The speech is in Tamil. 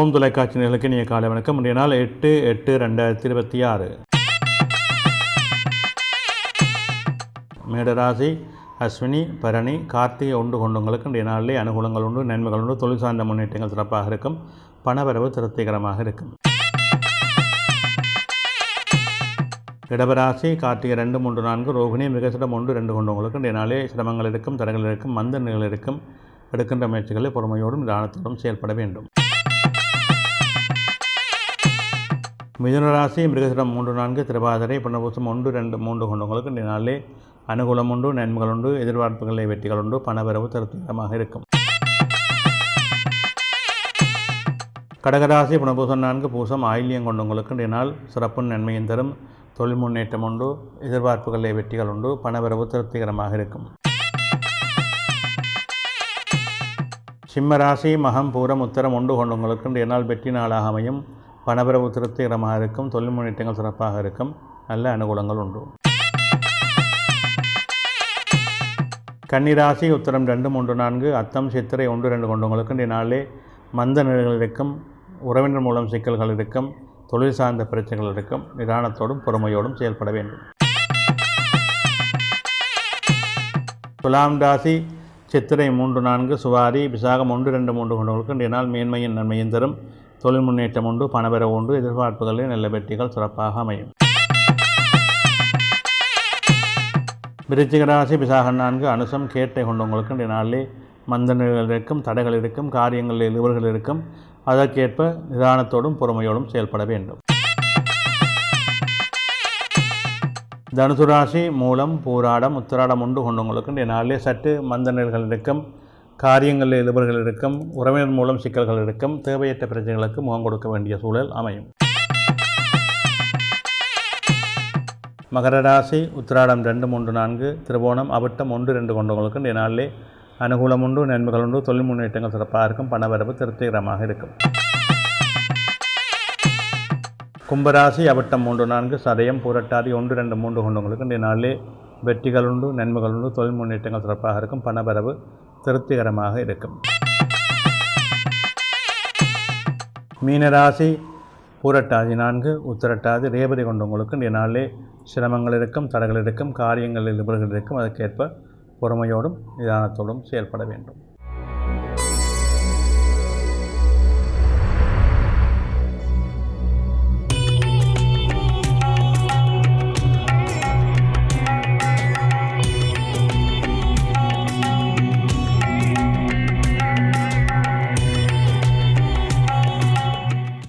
ஓம் தொலைக்காட்சி நிகழ்ச்சிக்கு இனிய காலை வணக்கம். இன்றைய நாள் 8/8/2026. மேடராசி அஸ்வினி பரணி கார்த்திகை ஒன்று கொண்டவங்களுக்கு இன்றைய நாளிலே அனுகூலங்கள் உண்டு, நன்மைகள் உண்டு, தொழில் சார்ந்த முன்னேற்றங்கள் சிறப்பாக இருக்கும், பணவரவு திருப்திகரமாக இருக்கும். இடபராசி கார்த்திகை 2, 3, 4 ரோகிணி மிருகசிடம் 1, 2 கொண்டவங்களுக்கு இன்றைய நாளே சிரமங்கள் இருக்கும், தடைகள் இருக்கும், மந்த நிலைகள் இருக்கும். எடுக்கின்ற முயற்சிகளை பொறுமையோடும் நிதானத்தோடும் செயல்பட வேண்டும். மிதுனராசி மிருகசிடம் 3, 4 திருவாதிரை புனர்பூசம் 1, 2, 3 கொண்டவங்களுக்கு இன்றைய நாளிலே அனுகூலம் உண்டு, நன்மைகள் உண்டு, எதிர்பார்ப்புகளை வெற்றிகள் உண்டு, பணவரவு திருப்திகரமாக இருக்கும். கடகராசி புனர்பூசம் 4 பூசம் ஆயில்யம் கொண்டவங்களுக்கு இன்றைய நாள் சிறப்பு நன்மையும் தரும், தொழில் முன்னேற்றம் உண்டு, எதிர்பார்ப்புகளை வெற்றிகள் உண்டு, பணவரவு திருப்திகரமாக இருக்கும். சிம்மராசி மகம் பூரம் உத்தரம் 1 கொண்டவங்களுக்கு இன்றைய நாள் வெற்றி நாளாக அமையும், பணவரவு திருப்திகரமாக இருக்கும், தொழில் முன்னேற்றங்கள் சிறப்பாக இருக்கும், நல்ல அனுகூலங்கள் உண்டு. கன்னிராசி உத்தரம் 2, 3, 4 அத்தம் சித்திரை 1, 2 கொண்டவங்களுக்கு இன்றைய நாளிலே மந்த நிலைகள் இருக்கும், உறவினர் மூலம் சிக்கல்கள் இருக்கும், தொழில் சார்ந்த பிரச்சனைகள் இருக்கும், நிதானத்தோடும் பொறுமையோடும் செயல்பட வேண்டும். துலாம் ராசி சித்திரை 3, 4 சுவாரி விசாகம் 1, 2, 3 கொண்டவங்களுக்கு இன்றைய நாள் மேன்மையின் நன்மையும் தரும், தொழில் முன்னேற்றம் உண்டு, பணவரவு உண்டு, எதிர்பார்ப்புகளில் நல்ல வெற்றிகள் சிறப்பாக அமையும். விருச்சிக ராசி விசாகம் 4 அனுசம் கேட்டை கொண்டவங்களுக்கு இன்றைய நாளிலே மந்த நிலைகள் இருக்கும், தடைகள் இருக்கும், காரியங்களில் இழுவர்கள் இருக்கும், அதற்கேற்ப நிதானத்தோடும் பொறுமையோடும் செயல்பட வேண்டும். தனுசு ராசி மூலம் பூராடம் உத்திராடம் 1 கொண்டவங்களுக்கு இன்றைய நாளிலே சற்று மந்த நிலைகள் இருக்கும், காரியங்களில் இழுவர்கள் இருக்கும், உறவினர் மூலம் சிக்கல்கள் இருக்கும், தேவையற்ற பிரச்சனைகளுக்கு முகம் கொடுக்க வேண்டிய சூழல் அமையும். மகர ராசி உத்திராடம் 2, 3, 4 திருவோணம் அவிட்டம் 1, 2 கொண்டவங்களுக்கு இன்றைய நாளிலே அனுகூலம் உண்டு, நன்மைகள் உண்டு, தொழில் முன்னேற்றங்கள் சிறப்பாக இருக்கும், பணவரவு திருப்திகரமாக இருக்கும். கும்பராசி அவிட்டம் 3, 4 சதயம் பூரட்டாதி 1, 2, 3 கொண்டவங்களுக்கு இன்றைய நாளிலே வெற்றிகள் உண்டு, நன்மைகள் உண்டு, தொழில் முன்னேற்றங்கள் சிறப்பாக இருக்கும், பணவரவு திருப்திகரமாக இருக்கும். மீனராசி பூரட்டாதி 4 உத்திரட்டாதி ரேவதி கொண்டவங்களுக்கு இன்றைய நாளிலே சிரமங்கள் இருக்கும், தடைகள் இருக்கும், காரியங்களில் நிபுணர்கள் இருக்கும், அதற்கேற்ப பொறுமையோடும் நிதானத்தோடும் செயல்பட வேண்டும்.